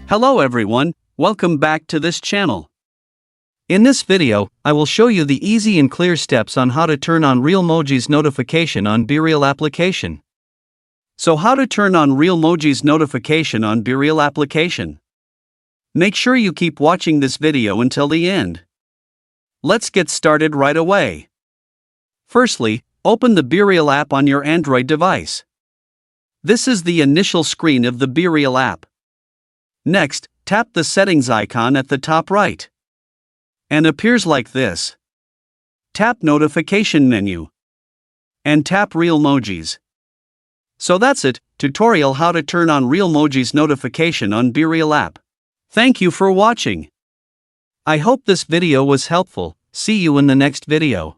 Hello everyone, welcome back to this channel. In this video, I will show you the easy and clear steps on how to turn on Real Mojis notification on BeReal application. So how to turn on Real Mojis notification on BeReal application? Make sure you keep watching this video until the end. Let's get started right away. Firstly, open the BeReal app on your Android device. This is the initial screen of the BeReal app. Next, tap the settings icon at the top right. And appears like this. Tap notification menu. And tap Real Mojis. So that's it, tutorial how to turn on Real Mojis notification on BeReal app. Thank you for watching. I hope this video was helpful. See you in the next video.